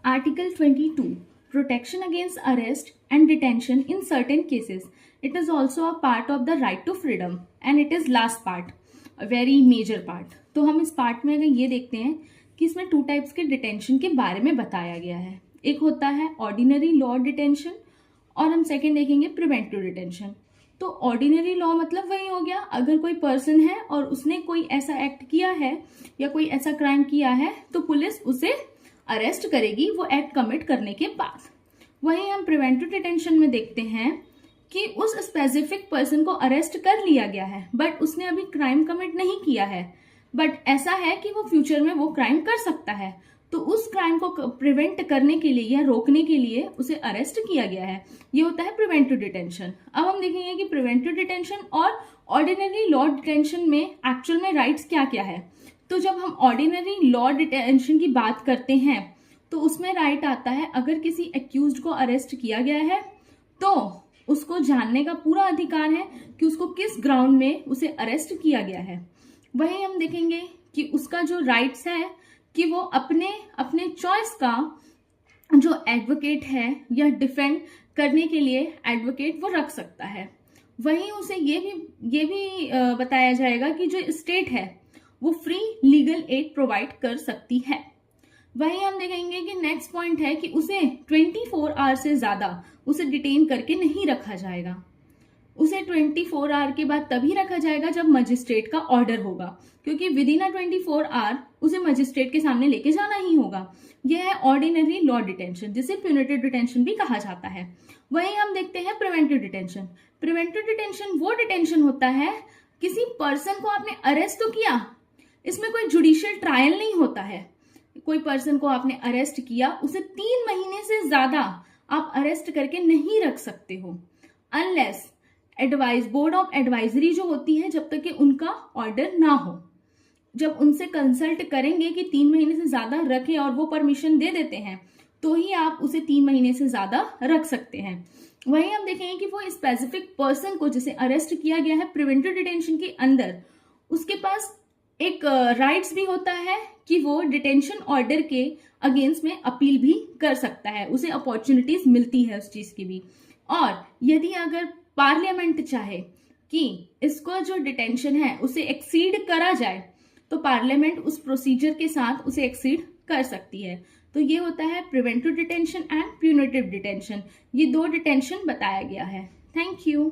Article 22, protection against arrest and detention in certain cases. It is also a part of the right to freedom and it is last part, a very major part. तो हम इस part में अगर ये देखते हैं कि इसमें 2 टाइप्स के डिटेंशन के बारे में बताया गया है. एक होता है ऑर्डिनरी लॉ डिटेंशन और हम सेकेंड देखेंगे प्रिवेंटिव डिटेंशन. तो ऑर्डिनरी लॉ मतलब वही हो गया, अगर कोई पर्सन है और उसने कोई ऐसा एक्ट किया है या कोई ऐसा क्राइम किया है तो पुलिस उसे अरेस्ट करेगी वो एक्ट कमिट करने के बाद. वहीं हम प्रिवेंटिव डिटेंशन में देखते हैं कि उस स्पेसिफिक पर्सन को अरेस्ट कर लिया गया है बट उसने अभी क्राइम कमिट नहीं किया है, बट ऐसा है कि वो फ्यूचर में वो क्राइम कर सकता है, तो उस क्राइम को प्रिवेंट करने के लिए या रोकने के लिए उसे अरेस्ट किया गया है. ये होता है प्रिवेंटिव डिटेंशन. अब हम देखेंगे कि प्रिवेंटिव डिटेंशन और ऑर्डिनरी लॉ डिटेंशन में एक्चुअल में राइट्स क्या क्या है. तो जब हम ऑर्डिनरी लॉ डिटेंशन की बात करते हैं तो उसमें राइट आता है अगर किसी एक्यूज्ड को अरेस्ट किया गया है तो उसको जानने का पूरा अधिकार है कि उसको किस ग्राउंड में उसे अरेस्ट किया गया है. वहीं हम देखेंगे कि उसका जो राइट्स है कि वो अपने चॉइस का जो एडवोकेट है या डिफेंड करने के लिए एडवोकेट वो रख सकता है. वहीं उसे ये भी बताया जाएगा कि जो स्टेट है वो फ्री लीगल एड प्रोवाइड कर सकती है. वहीं हम देखेंगे कि नेक्स्ट पॉइंट है कि उसे 24 आवर से ज्यादा उसे डिटेन करके नहीं रखा जाएगा. उसे 24 आवर के बाद तभी रखा जाएगा जब मजिस्ट्रेट का ऑर्डर होगा, क्योंकि विद इन 24 आवर उसे मजिस्ट्रेट के सामने लेके जाना ही होगा. यह है ऑर्डिनरी लॉ डिटेंशन, जिसे प्यूनिटिव डिटेंशन भी कहा जाता है. वहीं हम देखते हैं प्रिवेंटिव डिटेंशन. प्रिवेंटिव डिटेंशन वो डिटेंशन होता है किसी पर्सन को आपने अरेस्ट तो किया, इसमें कोई जुडिशियल ट्रायल नहीं होता है. कोई पर्सन को आपने अरेस्ट किया, उसे 3 महीने से ज्यादा आप अरेस्ट करके नहीं रख सकते हो अनलेस बोर्ड ऑफ एडवाइजरी जो होती है जब तक कि उनका ऑर्डर ना हो. जब उनसे कंसल्ट करेंगे कि 3 महीने से ज्यादा रखें और वो परमिशन दे देते हैं तो ही आप उसे 3 महीने से ज्यादा रख सकते हैं. वहीं हम देखेंगे कि वो स्पेसिफिक पर्सन को जिसे अरेस्ट किया गया है प्रिवेंटिव डिटेंशन के अंदर, उसके पास एक राइट्स भी होता है कि वो डिटेंशन ऑर्डर के अगेंस्ट में अपील भी कर सकता है. उसे अपॉर्चुनिटीज मिलती है उस चीज की भी. और यदि अगर पार्लियामेंट चाहे कि इसको जो डिटेंशन है उसे एक्सीड करा जाए तो पार्लियामेंट उस प्रोसीजर के साथ उसे एक्सीड कर सकती है. तो ये होता है preventive detention and punitive detention. ये 2 डिटेंशन बताया गया है. Thank you.